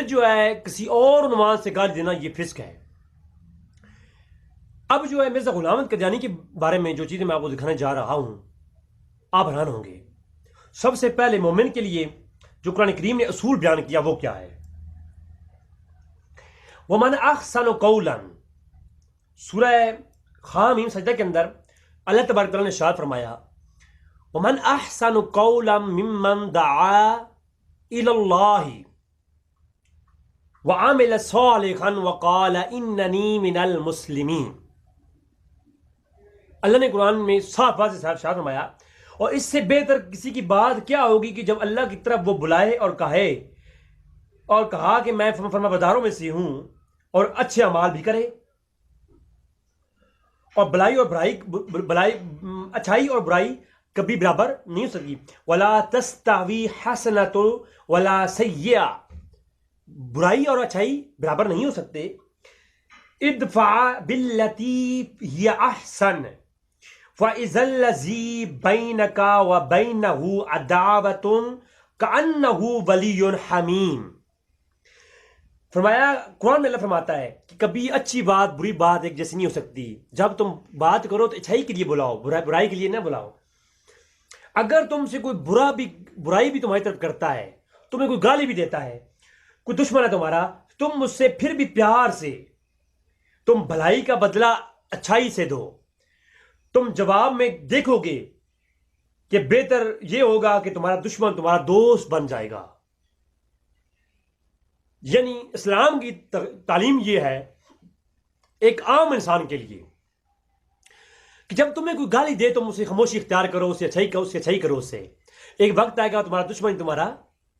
جو ہے کسی اور عنوان سے گالی دینا یہ فسق ہے۔ اب جو ہے مرزا غلام احمد قادیانی کے بارے میں جو چیزیں میں آپ کو دکھانے جا رہا ہوں آپ حیران ہوں گے۔ سب سے پہلے مومن کے لیے جو قرآن کریم نے اصول بیان کیا وہ کیا ہے؟ وَمَنْ أَحْسَنُ قَوْلًا، سورہ حامیم سجدہ کے اندر اللہ تبارک تعالیٰ نے ارشاد فرمایا وَمَنْ أَحْسَنُ قَوْلًا مِمَّنْ دَعَا إِلَى اللَّهِ وَعَمِلَ صَالِحًا وَقَالَ إِنَّنِي مِنَ الْمُسْلِمِينَ۔ اللہ نے قرآن میں صاف واضح صاحب ارشاد فرمایا اور اس سے بہتر کسی کی بات کیا ہوگی کہ جب اللہ کی طرف وہ بلائے اور کہا کہ میں فرما برداروں میں سے ہوں اور اچھے اعمال بھی کرے، اور اچھائی اور برائی کبھی برابر نہیں ہو سکتی۔ وَلَا تَسْتَوِي حَسَنَةٌ وَلَا سَيِّئَةٌ، برائی اور اچھائی برابر نہیں ہو سکتے۔ ادفع باللتی ہی احسن فاذا الذی بینک وبینہ عداوۃ کأنہ ولی حمیم۔ فرمایا قرآن میں اللہ فرماتا ہے کہ کبھی اچھی بات بری بات ایک جیسی نہیں ہو سکتی۔ جب تم بات کرو تو اچھائی کے لیے بلاؤ، برائی کے لیے نہ بلاؤ۔ اگر تم سے کوئی برائی بھی تمہاری طرف کرتا ہے، تمہیں کوئی گالی بھی دیتا ہے، کوئی دشمن ہے تمہارا، تم مجھ سے پھر بھی پیار سے تم بھلائی کا بدلہ اچھائی سے دو۔ تم جواب میں دیکھو گے کہ بہتر یہ ہوگا کہ تمہارا دشمن تمہارا دوست بن جائے گا۔ یعنی اسلام کی تعلیم یہ ہے ایک عام انسان کے لیے کہ جب تمہیں کوئی گالی دے تم اسے خاموشی اختیار کرو، اسے اچھائی کرو، اس سے ایک وقت آئے گا تمہارا دشمن تمہارا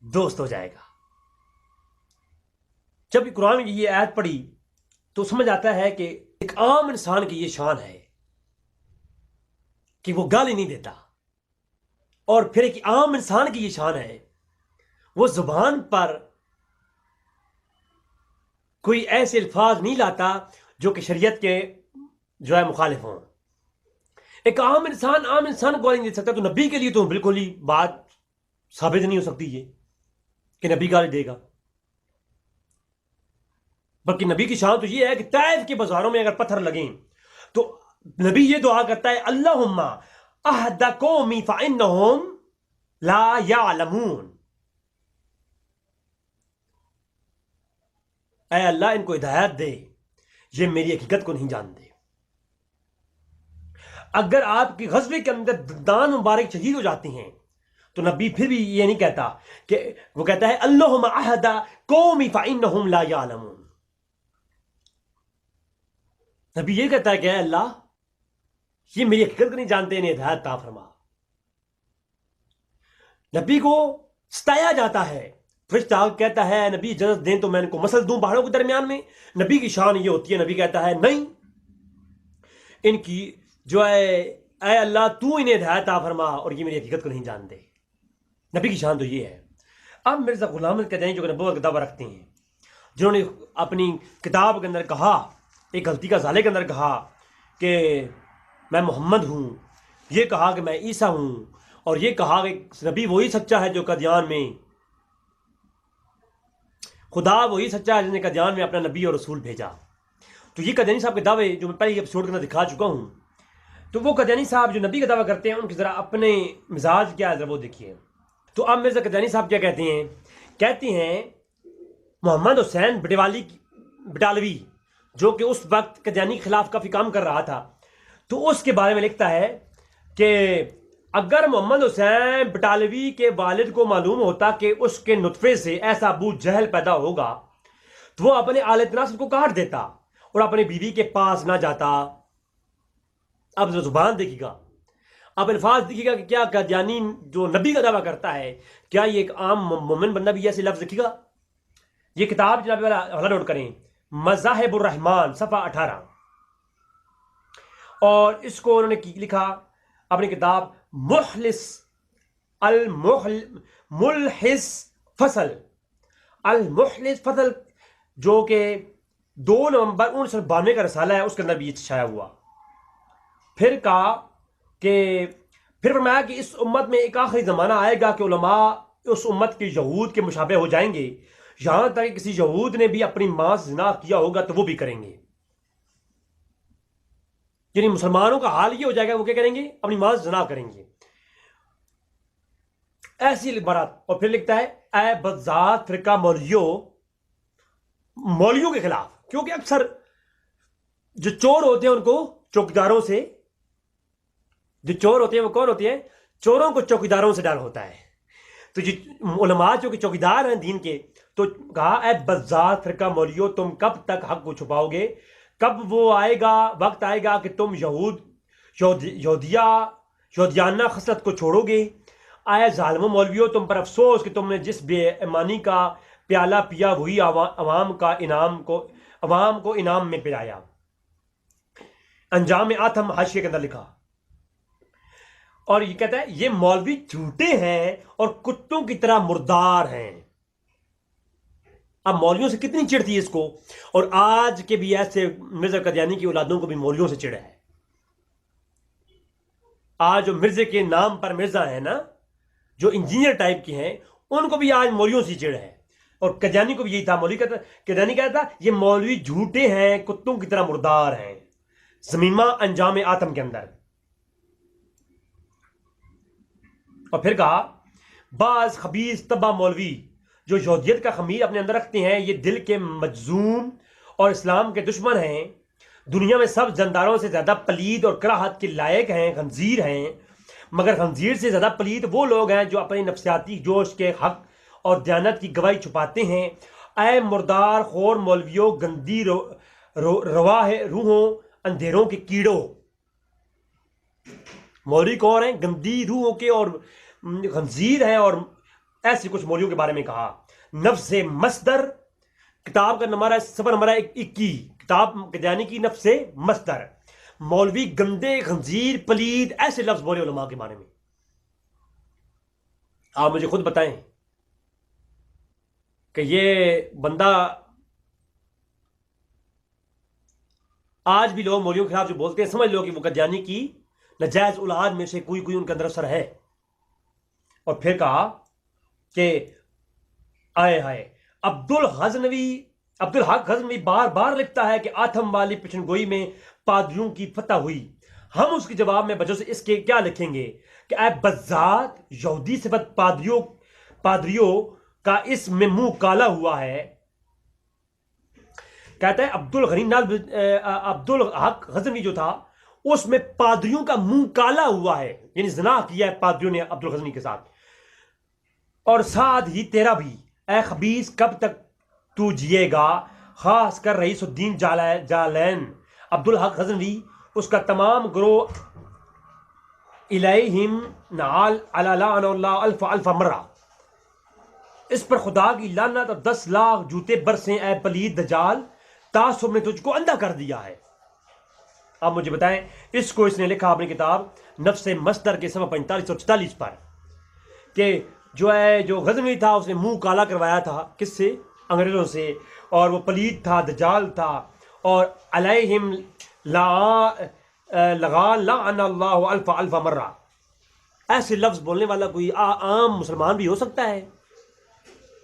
دوست ہو جائے گا۔ جب قرآن کی یہ آیت پڑھی تو سمجھ آتا ہے کہ ایک عام انسان کی یہ شان ہے کہ وہ گالی نہیں دیتا، اور پھر ایک عام انسان کی یہ شان ہے وہ زبان پر کوئی ایسے الفاظ نہیں لاتا جو کہ شریعت کے جو ہے مخالف ہوں۔ ایک عام انسان کو گالی نہیں دے سکتا، تو نبی کے لیے تو بالکل ہی بات ثابت نہیں ہو سکتی یہ کہ نبی گالی دے گا۔ بلکہ نبی کی شان تو یہ ہے کہ طائف کے بازاروں میں اگر پتھر لگیں تو نبی یہ دعا کرتا ہے اللہم اہد قومی فانہم لا یعلمون، اے اللہ ان کو ہدایت دے، یہ میری حقیقت کو نہیں جانتے۔ اگر آپ کی غزوے کے اندر دان مبارک شہید ہو جاتے ہیں تو نبی پھر بھی یہ نہیں کہتا کہ وہ کہتا ہے اللہم اہد قومی فانہم لا یعلمون۔ نبی یہ کہتا ہے کہ اے اللہ یہ میری حقیقت کو نہیں جانتے، انہیں ہدایت عطا فرما۔ نبی کو ستایا جاتا ہے، فرشتہ کہتا ہے نبی اجازت دیں تو میں ان کو مسل دوں پہاڑوں کے درمیان میں۔ نبی کی شان یہ ہوتی ہے، نبی کہتا ہے نہیں، ان کی جو ہے اے اللہ تو انہیں ہدایت عطا فرما اور یہ میری حقیقت کو نہیں جانتے۔ نبی کی شان تو یہ ہے۔ اب مرزا غلام احمد قادیانی جو کہ نبوت کا دعویٰ رکھتے ہیں، جنہوں نے اپنی کتاب کے اندر کہا، ایک غلطی کا ازالے کے اندر کہا کہ میں محمد ہوں، یہ کہا کہ میں عیسیٰ ہوں، اور یہ کہا کہ نبی وہی سچا ہے جو قادیان میں، خدا وہی سچا ہے جس نے قادیان میں اپنا نبی اور رسول بھیجا۔ تو یہ قادیانی صاحب کے دعوے جو میں پہلے ایپیسوڈ کے اندر دکھا چکا ہوں، تو وہ قادیانی صاحب جو نبی کا دعویٰ کرتے ہیں ان کی ذرا اپنے مزاج کیا ہے ذرا وہ دیکھیے۔ تو اب مرزا قادیانی صاحب کیا کہتے ہیں محمد حسین بٹالوی جو کہ اس وقت قادیانی کے خلاف کافی کام کر رہا تھا، تو اس کے بارے میں لکھتا ہے کہ اگر محمد حسین بٹالوی کے والد کو معلوم ہوتا کہ اس کے نطفے سے ایسا ابو جہل پیدا ہوگا تو وہ اپنے آل تناسب کو کاٹ دیتا اور اپنی بیوی کے پاس نہ جاتا۔ اب زبان دیکھیے گا، اب الفاظ دیکھیے گا کہ کیا قادیانی جو نبی کا دعویٰ کرتا ہے کیا یہ ایک عام مومن بندہ بھی ایسے لفظ لکھے گا؟ یہ کتاب جناب والا حوالہ نوٹ کریں، مذاہب الرحمان صفحہ 18، اور اس کو انہوں نے لکھا اپنی کتاب المحلس فصل جو کہ 2 نومبر 1992 کا رسالہ ہے، اس کے اندر بھی یہ شائع ہوا۔ پھر فرمایا کہ اس امت میں ایک آخری زمانہ آئے گا کہ علماء اس امت کے یہود کے مشابہ ہو جائیں گے یہاں تک کہ کسی یہود نے بھی اپنی ماں سے زنا کیا ہوگا تو وہ بھی کریں گے. یعنی مسلمانوں کا حال یہ ہو جائے گا وہ کیا کریں گے؟ اپنی ماں سے زنا کریں گے. ایسی عبارات. اور پھر لکھتا ہے اے بدذات فرقہ مولویوں کے خلاف. کیونکہ اکثر جو چور ہوتے ہیں ان کو چوکیداروں سے، جو چور ہوتے ہیں وہ کون ہوتے ہیں؟ چوروں کو چوکیداروں سے ڈر ہوتا ہے. تو جو علماء جو کہ چوکیدار ہیں دین کے، تو کہا اے بذات فرقہ مولویوں، تم کب تک حق کو چھپاؤ گے؟ کب وہ آئے گا، وقت آئے گا کہ تم یہودیانہ خصلت کو چھوڑو گے؟ اے ظالموں مولویوں، تم پر افسوس کہ تم نے جس بے ایمانی کا پیالہ پیا وہی عوام کو انعام میں پلایا. انجام آتم حاشیے کے اندر لکھا. اور یہ کہتا ہے یہ مولوی جھوٹے ہیں اور کتوں کی طرح مردار ہیں. اب مولویوں سے کتنی چڑ تھی اس کو، اور آج کے بھی ایسے مرزا قادیانی کی اولادوں کو بھی مولویوں سے چڑ ہے. آج جو مرزے کے نام پر مرزا ہیں نا، جو انجینئر ٹائپ کے ہیں، ان کو بھی آج مولویوں سے چڑ ہے. اور قادیانی کو بھی یہی تھا. قادیانی کہتا تھا یہ مولوی جھوٹے ہیں، کتوں کی طرح مردار ہیں. زمیمہ انجام آتم کے اندر. اور پھر کہا بعض خبیث تباہ مولوی جو یہودیت کا خمیر اپنے اندر رکھتے ہیں، یہ دل کے مجذوم اور اسلام کے دشمن ہیں. دنیا میں سب جانداروں سے زیادہ پلید اور کراہت کے لائق ہیں خنزیر ہیں، مگر خنزیر سے زیادہ پلید وہ لوگ ہیں جو اپنے نفسیاتی جوش کے حق اور دیانت کی گواہی چھپاتے ہیں. اے مردار خور مولویوں، گندی رواہ روحوں، اندھیروں کے کیڑوں. مولوی کون ہیں؟ گندی روحوں کے اور خنزیر ہیں. اور ایسے کچھ مولویوں کے بارے میں کہا. نفس مصدر کتاب کا نمبر ہے صفحہ نمبر 21، کتاب قادیانی کی نفس مصدر. مولوی گندے، خنزیر، پلید، ایسے لفظ بولے علماء کے بارے میں. آپ مجھے خود بتائیں کہ یہ بندہ، آج بھی لوگ مولویوں کے خلاف جو بولتے ہیں سمجھ لو کہ وہ قادیانی کی نجائز اولاد میں سے کوئی ان کے اندر اثر ہے. اور پھر کہا کہ آئے ہائے عبدالحق غزنوی بار بار لکھتا ہے کہ آتم والی پشن گوئی میں پادریوں کی فتح ہوئی. ہم اس کے جواب میں بجو سے اس کے کیا لکھیں گے کہ اے بذات یہودی صفت پادریوں کا اس میں منہ کالا ہوا ہے. کہتا ہے عبدالحق غزنوی جو تھا اس میں پادریوں کا منہ کالا ہوا ہے، یعنی زنا کیا ہے پادریوں نے عبدالغزنوی کے ساتھ. اور ساتھ ہی تیرا بھی اے خبیث کب تک تو جیے گا. خاص کر رئیس الدین جالین عبدالحق غزنوی، اس کا تمام گروہ الیہم نعال علی لعن اللہ الف مرہ. اس پر خدا کی لعنت اور 10 لاکھ جوتے برسیں اے پلید دجال، تعصب نے تجھ کو اندھا کر دیا ہے. آپ مجھے بتائیں اس کو اس نے لکھا اپنی کتاب نفس مصدر کے صفحہ 45 اور 44 پر کہ جو غزنوی تھا اس نے منہ کالا کروایا تھا کس سے؟ انگریزوں سے. اور وہ پلید تھا، دجال تھا. اور علیہم لعن اللہ الف مرہ. ایسے لفظ بولنے والا کوئی عام مسلمان بھی ہو سکتا ہے؟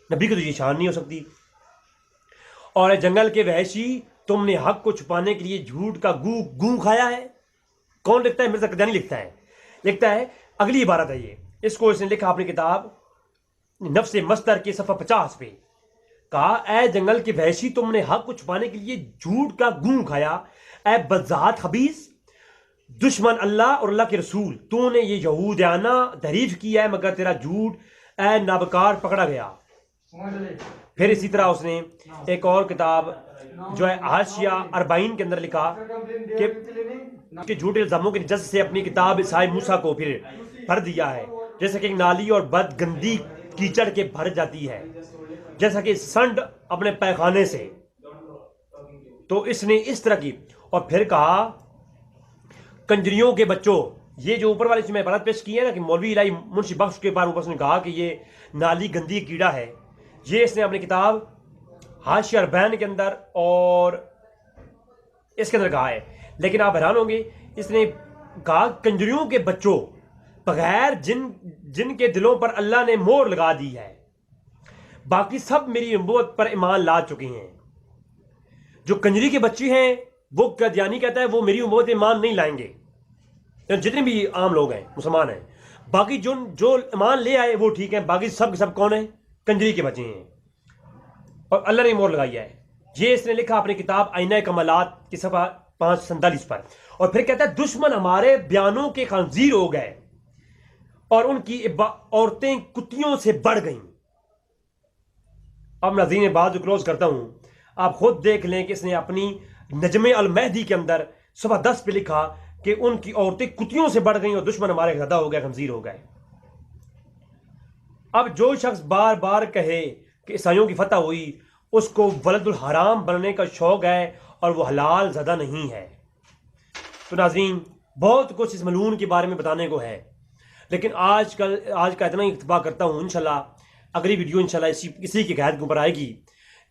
نبی کو تو یہ شان نہیں ہو سکتی. اور جنگل کے وحشی، تم نے حق کو چھپانے کے لیے جھوٹ کا گوں کھایا ہے. کون لکھتا ہے؟ مرزا قادیانی لکھتا ہے. اگلی عبارت ہے یہ، اس کو اس نے لکھا اپنی کتاب نفس مصدر کے صفحہ 50 پہ. کہا اے جنگل کے وحشی، تم نے حق کو چھپانے کے لیے جھوٹ کا گوں کھایا. اے بذات خبیث، دشمن اللہ اور اللہ کے رسول، تو نے یہ یہودیانہ تحریف کی ہے مگر تیرا جھوٹ اے نابکار پکڑا گیا. پھر اسی طرح اس نے ایک اور کتاب جو ہے حاشیہ 40 کے اندر لکھا کہ جھوٹے الزاموں کے جز سے اپنی کتاب صاحب موسیٰ کو پھر بھر دیا ہے، جیسا کہ ایک نالی اور بد گندی کیچڑ کے بھر جاتی ہے، جیسا کہ سنڈ اپنے پیخانے سے. تو اس نے اس طرح کی. اور پھر کہا کنجریوں کے بچوں، یہ جو اوپر والی میں عبارت پیش کی ہے نا کہ مولوی الہی منشی بخش کے بارے میں اس نے کہا کہ یہ نالی گندی کیڑا ہے، یہ اس نے اپنی کتاب حاشیہ 40 کے اندر اور اس کے اندر کہا ہے. لیکن آپ حیران ہوں گے، اس نے کہا کنجریوں کے بچوں، بغیر جن کے دلوں پر اللہ نے مور لگا دی ہے، باقی سب میری نبوت پر ایمان لا چکے ہیں. جو کنجری کے بچے ہیں وہ قادیانی کہتا ہے وہ میری نبوت پر ایمان نہیں لائیں گے. جتنے بھی عام لوگ ہیں مسلمان ہیں, باقی جو ایمان لے آئے وہ ٹھیک ہیں, باقی سب کے سب کون ہیں؟ کنجری کے بچے ہیں. اور اللہ نے مور لگائی ہے. یہ اس نے لکھا اپنی کتاب آئینہ کمالات کی صفحہ 547 پر. اور پھر کہتا ہے دشمن ہمارے بیانوں کے خنزیر ہو گئے اور ان کی عورتیں کتیوں سے بڑھ گئیں. اب ناظرین بات جو کلوز کرتا ہوں, آپ خود دیکھ لیں کہ اس نے اپنی نجم المہدی کے اندر صفحہ 10 پہ لکھا کہ ان کی عورتیں کتیوں سے بڑھ گئیں اور دشمن ہمارے زیادہ ہو گئے, خنزیر ہو گئے. اب جو شخص بار بار کہے کہ عیسائیوں کی فتح ہوئی, اس کو ولد الحرام بننے کا شوق ہے اور وہ حلال زدہ نہیں ہے. تو ناظرین بہت کچھ اس ملعون کے بارے میں بتانے کو ہے, لیکن آج کا اتنا ہی اکتفا کرتا ہوں. انشاءاللہ اگلی ویڈیو انشاءاللہ اسی کی قید کے اوپر آئے گی.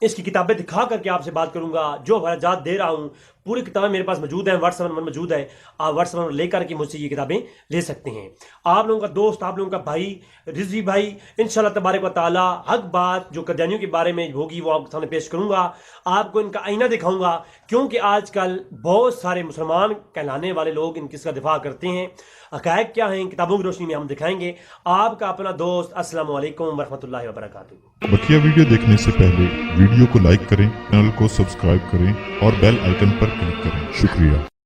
اس کی کتابیں دکھا کر کے آپ سے بات کروں گا. جو حوالات دے رہا ہوں پوری کتابیں میرے پاس موجود ہیں, واٹس ایپ نمبر موجود ہے, آپ واٹس ایپ نمبر لے کر کے مجھ سے یہ کتابیں لے سکتے ہیں. آپ لوگوں کا دوست, آپ لوگوں کا بھائی رضوی بھائی انشاءاللہ تبارک و تعالی حق بات جو قادیانیوں کے بارے میں ہوگی وہ آپ کے سامنے پیش کروں گا. آپ کو ان کا آئینہ دکھاؤں گا, کیونکہ آج کل بہت سارے مسلمان کہلانے والے لوگ ان کا دفاع کرتے ہیں. حقائق کیا ہیں کتابوں کی روشنی میں ہم دکھائیں گے. آپ کا اپنا دوست. السلام علیکم ورحمۃ اللہ وبرکاتہ. بقیہ ویڈیو دیکھنے سے پہلے ویڈیو کو لائک کریں, چینل کو سبسکرائب کریں اور بیل آئیکن پر کلک کریں. شکریہ.